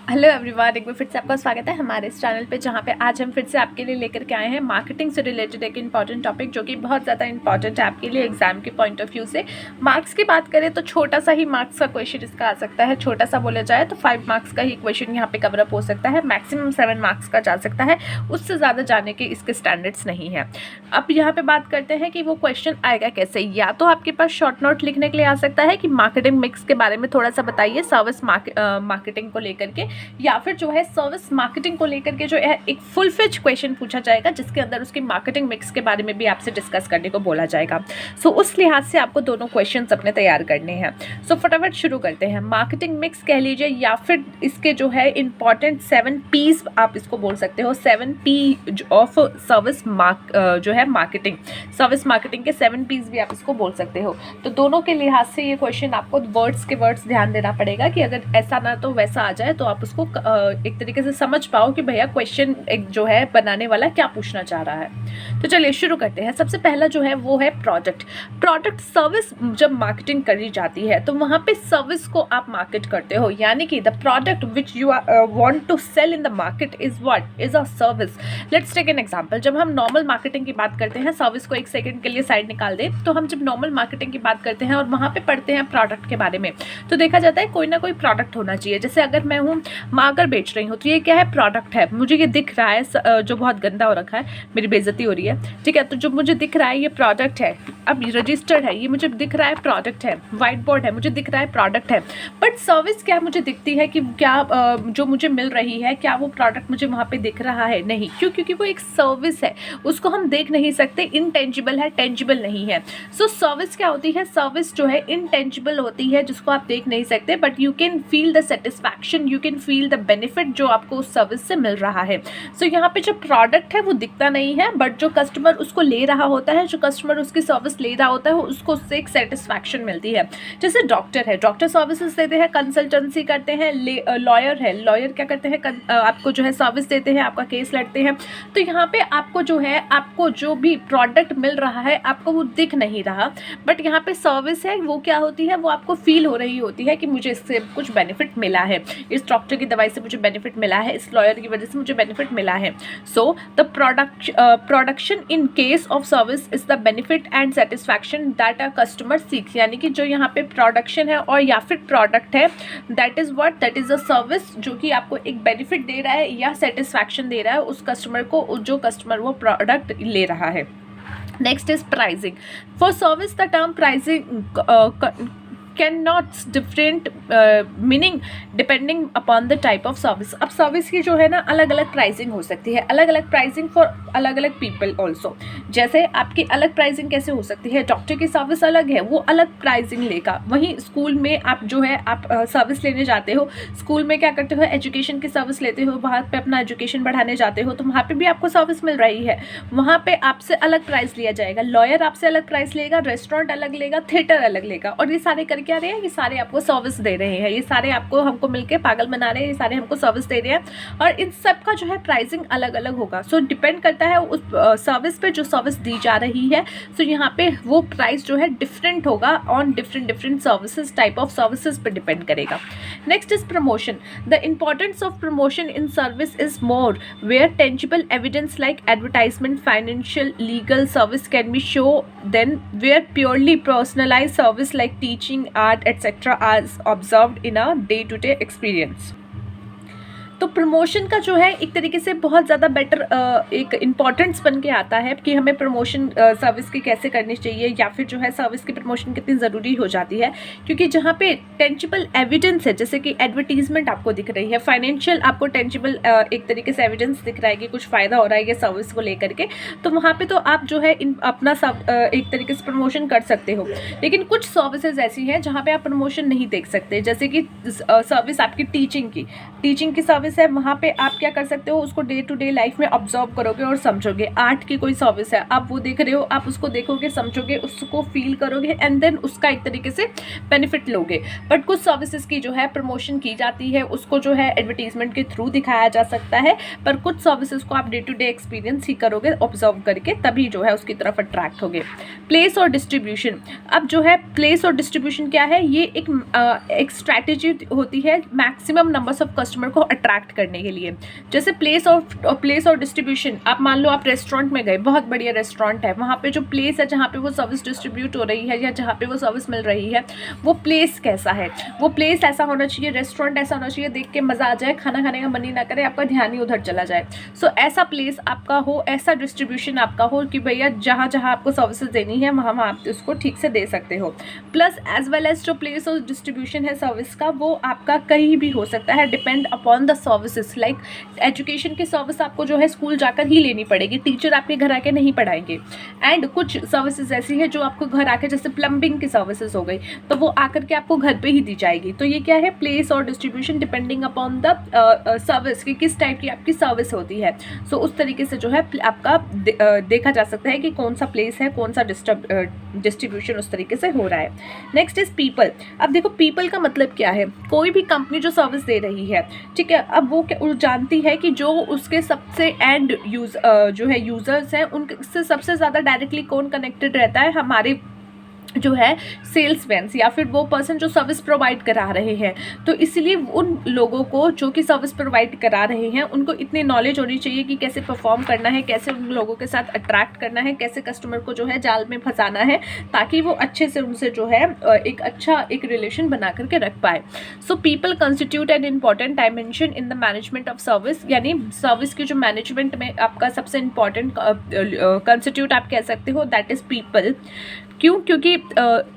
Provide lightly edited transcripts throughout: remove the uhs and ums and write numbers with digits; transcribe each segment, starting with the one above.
Hello everyone, एक बार फिर से आपका स्वागत है हमारे इस चैनल पे, जहाँ पे आज हम फिर से आपके लिए लेकर के आए हैं मार्केटिंग से रिलेटेड एक इंपॉर्टेंट टॉपिक, जो कि बहुत ज़्यादा इंपॉर्टेंट है आपके लिए एग्जाम के पॉइंट ऑफ व्यू से। मार्क्स की बात करें तो छोटा सा ही मार्क्स का क्वेश्चन इसका आ सकता है। छोटा सा बोला जाए तो 5 मार्क्स का ही क्वेश्चन यहाँ पे कवरअप हो सकता है, मैक्सिमम 7 मार्क्स का जा सकता है, उससे ज़्यादा जाने के इसके स्टैंडर्ड्स नहीं है। अब यहाँ पे बात करते हैं कि वो क्वेश्चन आएगा कैसे। या तो आपके पास शॉर्ट नोट लिखने के लिए आ सकता है कि मार्केटिंग मिक्स के बारे में थोड़ा सा बताइए सर्विस मार्केटिंग को लेकर के, या फिर जो है सर्विस मार्केटिंग को लेकर के जो है एक फुल फ्लेज क्वेश्चन पूछा जाएगा, जिसके अंदर उसकी मार्केटिंग मिक्स के बारे में भी आपसे डिस्कस करने को बोला जाएगा। सो उस लिहाज से आपको दोनों क्वेश्चंस अपने तैयार करने हैं। सो फटाफट शुरू करते हैं। मार्केटिंग मिक्स कह लीजिए, या फिर इसके जो है इंपॉर्टेंट 7 पीस आप इसको बोल सकते हो। 7 पी ऑफ सर्विस जो है मार्केटिंग, सर्विस मार्केटिंग के 7 पीस भी आप इसको बोल सकते हो। तो दोनों के लिहाज से ये क्वेश्चन आपको वर्ड्स के वर्ड्स ध्यान देना पड़ेगा कि अगर ऐसा ना तो वैसा आ जाए तो आप उसको एक तरीके से समझ पाओ कि भैया क्वेश्चन एक जो है बनाने वाला क्या पूछना चाह रहा है। तो चलिए शुरू करते हैं। सबसे पहला जो है वो है प्रोडक्ट सर्विस। जब मार्केटिंग करी जाती है तो वहाँ पे सर्विस को आप मार्केट करते हो, यानी कि the product which you want to sell in the market is what is a service. Let's take an example. जब हम नॉर्मल मार्केटिंग की बात करते हैं, सर्विस को एक सेकंड के लिए साइड निकाल दे, तो हम जब नॉर्मल मार्केटिंग की बात करते हैं और वहाँ पे पढ़ते हैं प्रोडक्ट के बारे में, तो देखा जाता है कोई ना कोई प्रोडक्ट होना चाहिए। जैसे अगर मैं हूँ मार्कर बेच रही हूँ तो ये क्या है, प्रोडक्ट है। मुझे ये दिख रहा है जो बहुत गंदा हो रखा है, मेरी बेइज्जती हो रही है, ठीक है। तो जो मुझे दिख रहा है ये प्रोडक्ट है। अब रजिस्टर्ड है, ये मुझे दिख रहा है प्रोडक्ट है। व्हाइट बोर्ड है, मुझे दिख रहा है प्रोडक्ट है। बट सर्विस क्या मुझे दिखती है कि क्या जो मुझे मिल रही है, क्या वो प्रोडक्ट मुझे वहाँ पे दिख रहा है? नहीं। क्यों? क्योंकि वो एक सर्विस है, उसको हम देख नहीं सकते, इनटेंजिबल है, टेंजिबल नहीं है। सो सर्विस क्या होती है? सर्विस जो है इनटेंजिबल होती है, जिसको आप देख नहीं सकते, but you can feel the satisfaction, you can feel the benefit जो आपको उस सर्विस से मिल रहा है। सो यहाँ पे जो प्रोडक्ट है वो दिखता नहीं है, बट जो कस्टमर उसको ले रहा होता है, जो कस्टमर उसकी सर्विस ले रहा होता है, उसको उससे एक सेटिस्फैक्शन मिलती है। जैसे डॉक्टर है, डॉक्टर सर्विसेज देते हैं, कंसल्टेंसी करते हैं। लॉयर है, लॉयर क्या करते हैं, आपको जो है सर्विस देते हैं, आपका केस लड़ते हैं। तो यहाँ पे आपको जो है, आपको जो भी प्रोडक्ट मिल रहा है आपको वो दिख नहीं रहा, बट यहाँ पे सर्विस है, वो क्या होती है, वो आपको फील हो रही होती है कि मुझे इससे कुछ बेनिफिट मिला है, इस डॉक्टर की दवाई से मुझे बेनिफिट मिला है, इस लॉयर की वजह से मुझे बेनिफिट मिला है। So the production in case of service is the benefit and satisfaction that a customer seeks. यानी कि जो यहाँ पे प्रोडक्शन है और या फिर प्रोडक्ट है, that is what, that is a service, जो कि आपको एक बेनिफिट दे रहा है या सेटिस्फैक्शन दे रहा है उस कस्टमर को, जो कस्टमर वो प्रोडक्ट ले रहा है। Next is pricing. For service the term pricing can not different meaning depending upon the type of service. अब सर्विस की जो है ना अलग अलग प्राइसिंग हो सकती है, अलग अलग प्राइसिंग फॉर अलग अलग पीपल ऑल्सो। जैसे आपकी अलग प्राइसिंग कैसे हो सकती है, डॉक्टर की सर्विस अलग है, वो अलग प्राइसिंग लेगा। वहीं स्कूल में आप जो है आप सर्विस लेने जाते हो, स्कूल में क्या करते हो, एजुकेशन की सर्विस लेते हो, वहाँ पे अपना एजुकेशन बढ़ाने जाते हो, तो वहाँ पे भी आपको सर्विस मिल रही है, वहाँ पे आपसे अलग प्राइस लिया जाएगा। लॉयर आपसे अलग प्राइस लेगा, रेस्टोरेंट अलग लेगा, थिएटर अलग लेगा, और ये सारे करके क्या रहे हैं, ये सारे आपको सर्विस दे रहे हैं, ये सारे आपको हमको मिलके पागल बना रहे हैं, ये सारे हमको सर्विस दे रहे हैं, और इन सब का जो है प्राइसिंग अलग अलग होगा। सो डिपेंड करता है उस सर्विस पे जो सर्विस दी जा रही है। सो यहाँ पे वो प्राइस जो है डिफरेंट होगा on different services, type of services पे डिपेंड करेगा। Next is promotion. The importance of promotion in service is more where tangible evidence like advertisement, financial, legal service can be show then where purely personalise service like teaching, art, etc. as observed in a day-to-day experience. तो promotion का जो है एक तरीके से बहुत ज़्यादा better एक इम्पॉर्टेंस बन के आता है कि हमें प्रमोशन सर्विस की कैसे करनी चाहिए, या फिर जो है सर्विस की प्रमोशन कितनी ज़रूरी हो जाती है। क्योंकि जहाँ पे टेंजिबल एविडेंस है, जैसे कि एडवर्टीजमेंट आपको दिख रही है, फाइनेंशियल आपको टेंजिबल एक तरीके से एविडेंस दिख रहा है कि कुछ फ़ायदा हो रहा है ये सर्विस को लेकर के, तो वहाँ पर तो आप जो है अपना एक तरीके से प्रमोशन कर सकते हो। लेकिन कुछ सर्विसेज ऐसी हैं जहाँ पर आप प्रमोशन नहीं देख सकते, जैसे कि सर्विस आपकी टीचिंग की सर्विस सर्विस है वहाँ पे आप क्या कर सकते हो, उसको डे टू डे लाइफ में ऑब्जर्व करोगे और समझोगे। आर्ट की कोई सर्विस है, आप वो देख रहे हो, आप उसको देखोगे, समझोगे, उसको फील करोगे एंड देन उसका एक तरीके से बेनिफिट लोगे। बट कुछ सर्विसेज की जो है प्रमोशन की जाती है, उसको जो है एडवर्टीजमेंट के थ्रू दिखाया जा सकता है, पर कुछ सर्विसेज को आप डे टू डे एक्सपीरियंस ही करोगे ऑब्जर्व करके, तभी जो है उसकी तरफ अट्रैक्ट होगे। प्लेस और डिस्ट्रीब्यूशन, अब जो है प्लेस और डिस्ट्रीब्यूशन क्या है, ये एक स्ट्रैटेजी होती है मैक्सिमम नंबर्स ऑफ कस्टमर को अट्रैक्ट करने के लिए। जैसे प्लेस और डिस्ट्रीब्यूशन, आप मान लो आप रेस्टोरेंट में गए, बहुत बढ़िया रेस्टोरेंट है, वहाँ पे जो प्लेस है जहाँ पे वो सर्विस डिस्ट्रीब्यूट हो रही है या जहाँ पे वो सर्विस मिल रही है, वो प्लेस कैसा है, वो प्लेस ऐसा होना चाहिए, रेस्टोरेंट ऐसा होना चाहिए, देख के मज़ा आ जाए, खाना खाने का मन ही ना करे, आपका ध्यान ही उधर चला जाए। सो ऐसा प्लेस आपका हो, ऐसा डिस्ट्रीब्यूशन आपका हो कि भैया जहाँ जहाँ आपको सर्विसेज देनी है वहाँ आप उसको ठीक से दे सकते हो। प्लस एज वेल एज जो प्लेस और डिस्ट्रीब्यूशन है सर्विस का, वो आपका कहीं भी हो सकता है, depend upon the services. Like education की सर्विस आपको जो है स्कूल जाकर ही लेनी पड़ेगी, टीचर आपके घर आके नहीं पढ़ाएंगे। एंड कुछ सर्विसेज ऐसी है जो आपको घर आके, जैसे प्लम्बिंग की सर्विसेज हो गई, तो वो आकर के आपको घर पे ही दी जाएगी। तो ये क्या है, प्लेस और distribution depending upon the service की किस टाइप की आपकी सर्विस होती है। सो उस तरीके से जो है आपका देखा जा सकता है कि कौन सा प्लेस है, कौन सा डिस्ट्रीब्यूशन उस तरीके से हो रहा है। Next is people. अब देखो पीपल का मतलब क्या है, कोई भी कंपनी जो सर्विस दे रही है, ठीक है, अब वो जानती है कि जो उसके सबसे एंड जो है यूजर्स हैं, उनसे सबसे ज़्यादा डायरेक्टली कौन कनेक्टेड रहता है, हमारे जो है सेल्समैन या फिर वो पर्सन जो सर्विस प्रोवाइड करा रहे हैं। तो इसलिए उन लोगों को जो कि सर्विस प्रोवाइड करा रहे हैं, उनको इतनी नॉलेज होनी चाहिए कि कैसे परफॉर्म करना है, कैसे उन लोगों के साथ अट्रैक्ट करना है, कैसे कस्टमर को जो है जाल में फंसाना है, ताकि वो अच्छे से उनसे जो है एक रिलेशन बना करके रख पाए। So people constitute an important dimension in the management of service, यानी सर्विस की जो मैनेजमेंट में आपका सबसे इम्पॉर्टेंट कंस्टिट्यूट आप कह सकते हो, दैट इज पीपल। क्यों? क्योंकि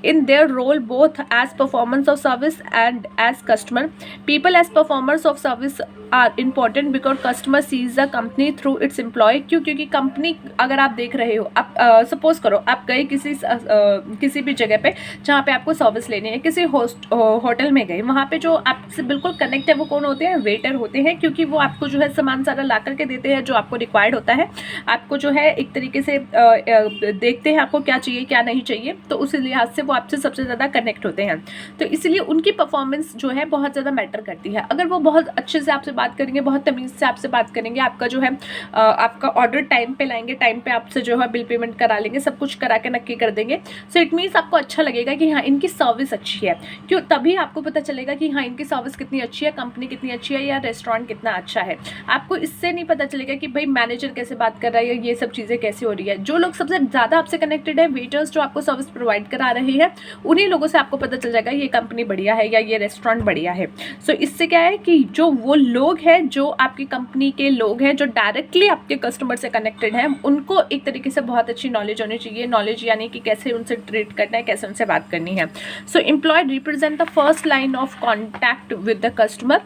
in their role both as performance of service and as customer, people as performers of service are important because customer sees the company through its employ. क्यों? क्योंकि company, अगर आप देख रहे हो, आप सपोज करो आप गए किसी भी जगह पे जहाँ पे आपको सर्विस लेनी है, किसी होटल में गए, वहाँ पे जो आपसे बिल्कुल कनेक्ट है वो कौन होते हैं, वेटर होते हैं, क्योंकि वो आपको जो है सामान सारा ला करके देते हैं जो आपको रिक्वायर्ड होता है। आपको जो है एक तरीके से देखते हैं आपको क्या चाहिए क्या नहीं चाहिए, तो उस लिहाज से वो आपसे सबसे ज़्यादा कनेक्ट होते हैं। तो इसलिए उनकी परफॉर्मेंस जो है बहुत ज़्यादा मैटर करती है। अगर वो बहुत अच्छे से आपसे बात करेंगे, बहुत तमीज़ से आपसे बात करेंगे, आपका जो है आपका ऑर्डर टाइम पे लाएंगे, टाइम पे आपसे जो है बिल पेमेंट करा लेंगे, सब कुछ करा के नक्की कर देंगे, सो इट मीन्स आपको अच्छा लगेगा कि हाँ इनकी सर्विस अच्छी है। क्यों? तभी आपको पता चलेगा कि हाँ इनकी सर्विस कितनी अच्छी है, कंपनी कितनी अच्छी है, या रेस्टोरेंट कितना अच्छा है। आपको इससे नहीं पता चलेगा कि भाई मैनेजर कैसे बात कर रहा है या ये सब चीज़ें कैसे हो रही है। जो लोग सबसे ज़्यादा आपसे कनेक्टेड है, वेटर्स जो आपको सर्विस प्रोवाइड करा रहे हैं, उन्हीं लोगों से आपको पता चल जाएगा ये कंपनी बढ़िया है या ये रेस्टोरेंट बढ़िया है। सो इससे क्या है कि जो वो लोग हैं, जो आपकी कंपनी के लोग हैं, जो डायरेक्टली आपके कस्टमर से कनेक्टेड हैं, उनको एक तरीके से बहुत अच्छी नॉलेज होनी चाहिए। नॉलेज यानी कि कैसे उनसे ट्रीट करना है, कैसे उनसे बात करनी है। सो employ represent the first line of contact with the customer,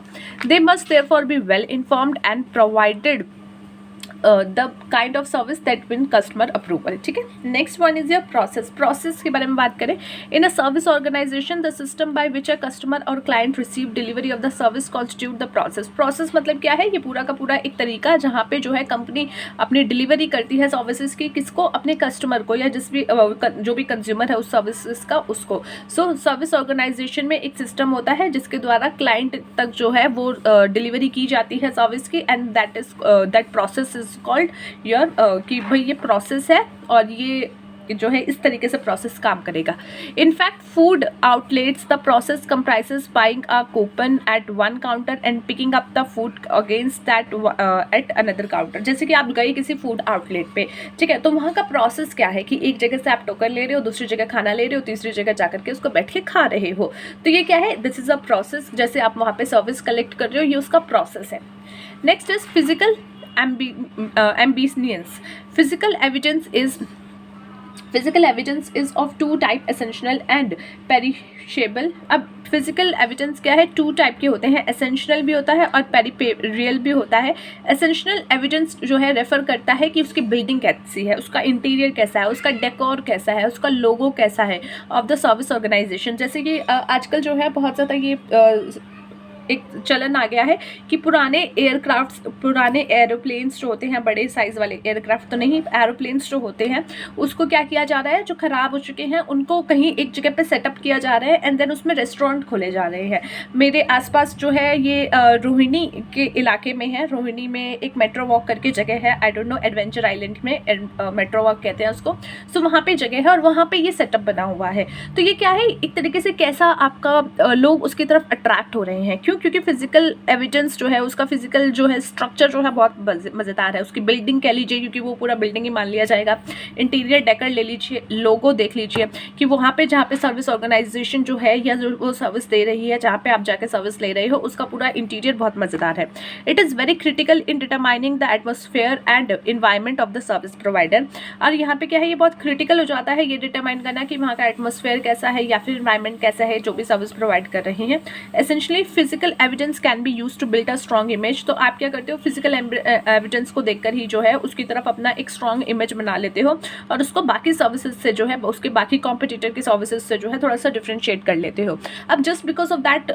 they must therefore be well informed and provided the kind of service that win customer approval. ठीक है, next one is your process के बारे में बात करें। इन a service organisation the system by which a customer और client receive delivery of the service constitute the process मतलब क्या है, ये पूरा का पूरा एक तरीका जहाँ पे जो है कंपनी अपनी डिलीवरी करती है सर्विसेज की, किसको, अपने कस्टमर को, या जिस भी जो भी कंज्यूमर है उस सर्विसेज का, उसको। सो सर्विस ऑर्गेनाइजेशन में एक सिस्टम होता है जिसके द्वारा क्लाइंट तक जो है वो डिलीवरी की जाती है सर्विस की, and that process is called your, कि भाई ये प्रोसेस है और ये जो है इस तरीके से प्रोसेस काम करेगा। In fact food outlets the process comprises buying a coupon at one counter and picking up the food against that at another counter. जैसे कि आप गए किसी फूड आउटलेट पे, ठीक है, तो वहाँ का प्रोसेस क्या है कि एक जगह से आप टोकन ले रहे हो, दूसरी जगह खाना ले रहे हो, तीसरी जगह जाकर के उसको बैठ के खा रहे हो। तो ये क्या है, दिस इज अ प्रोसेस। जैसे आप वहाँ पे सर्विस कलेक्ट कर रहे हो, ये उसका प्रोसेस है। Next is physical ambience. Physical evidence is of two type, essential and perishable. अब फिजिकल एविडेंस क्या है, टू टाइप के होते हैं, एसेंशियल भी होता है और पेरिपेरियल भी होता है। एसेंशियल एविडेंस जो है रेफर करता है कि उसकी बिल्डिंग कैसी है, उसका इंटीरियर कैसा है, उसका डेकोर कैसा है, उसका लोगो कैसा है ऑफ द सर्विस ऑर्गेनाइजेशन। जैसे कि आजकल जो है बहुत ज़्यादा ये एक चलन आ गया है कि पुराने एयरक्राफ्ट, पुराने एरोप्लेन्स जो होते हैं, बड़े साइज़ वाले एयरक्राफ्ट तो नहीं, एरोप्लेन्स जो होते हैं उसको क्या किया जा रहा है, जो ख़राब हो चुके हैं उनको कहीं एक जगह पे सेटअप किया जा रहा है एंड देन उसमें रेस्टोरेंट खोले जा रहे हैं। मेरे आसपास जो है ये रोहिणी के इलाके में है, रोहिणी में एक मेट्रो वॉक करके जगह है, I don't know, adventure island में मेट्रो वॉक कहते हैं उसको। सो वहाँ पे जगह है और वहाँ पे ये सेटअप बना हुआ है। तो ये क्या है, एक तरीके से कैसा आपका लोग उसकी तरफ अट्रैक्ट हो रहे हैं, क्यों? क्योंकि फिजिकल एविडेंस जो है उसका, फिजिकल जो है स्ट्रक्चर जो है बहुत मज़ेदार है, उसकी बिल्डिंग कह लीजिए, क्योंकि वो पूरा बिल्डिंग ही मान लिया जाएगा। इंटीरियर डेकर ले लीजिए, लोगो देख लीजिए कि वहाँ पे जहाँ पे सर्विस ऑर्गेनाइजेशन जो है या जो वो सर्विस दे रही है, जहाँ पे आप जाके सर्विस ले रहे हो, उसका पूरा इंटीरियर बहुत मज़ेदार है। It is very critical in determining the atmosphere and environment of the service provider. और यहाँ पे क्या है, ये बहुत क्रिटिकल हो जाता है ये डिटरमाइन करना कि वहाँ का एटमॉस्फेयर कैसा है या फिर इन्वायरमेंट कैसा है जो भी सर्विस प्रोवाइड कर रहे हैं। Essentially physical evidence can be use to build a strong image. तो आप क्या करते हो, फिजिकल एविडेंस को देखकर ही जो है उसकी तरफ अपना एक स्ट्रॉन्ग इमेज बना लेते हो और उसको बाकी सर्विसेज से जो है, उसके बाकी कॉम्पिटिटर की सर्विसेज से जो है थोड़ा सा डिफ्रेंशिएट कर लेते हो। अब just because of that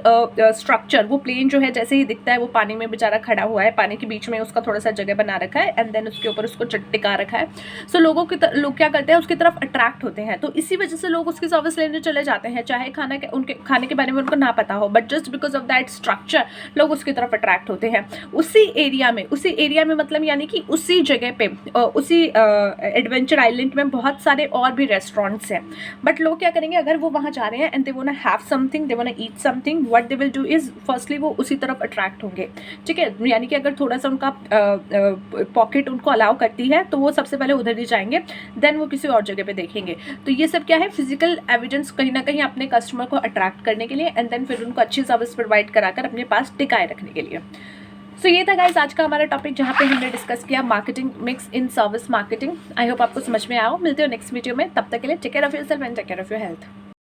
structure, वो प्लेन जो है जैसे ही दिखता है वो पानी में बेचारा खड़ा हुआ है, पानी के बीच में उसका थोड़ा सा जगह बना रखा है एंड देन उसके ऊपर उसको टिका रखा है। सो लोग क्या करते हैं, उसकी तरफ अट्रैक्ट होते हैं, तो इसी वजह से लोग उसकी सर्विस लेने चले जाते हैं, चाहे उनके खाने के बारे में उनको ना पता हो, but just because of that structure लोग उसकी तरफ अट्रैक्ट होते हैं। उसी एरिया में मतलब यानी कि उसी जगह पे, उसी एडवेंचर आइलैंड में बहुत सारे और भी रेस्टोरेंट्स हैं, बट लोग क्या करेंगे, अगर वो वहाँ जा रहे हैं and they want to have something, they want to eat something, what they will do is firstly वो उसी तरफ अट्रैक्ट होंगे। ठीक है, यानी कि अगर थोड़ा सा उनका पॉकेट उनको अलाउ करती है तो वो सबसे पहले उधर ही जाएंगे, देन वो किसी और जगह पे देखेंगे। तो ये सब क्या है, फिजिकल एविडेंस कहीं ना कहीं अपने कस्टमर को अट्रैक्ट करने के लिए एंड देन फिर उनको अच्छी सर्विस प्रोवाइड कराकर अपने पास टिकाए रखने के लिए। सो ये था गाइस आज का हमारा टॉपिक, जहाँ पे हमने डिस्कस किया marketing mix in service marketing. I hope आपको समझ में आया हो। मिलते हो नेक्स्ट वीडियो में, तब तक के लिए take care of yourself and take care of your health.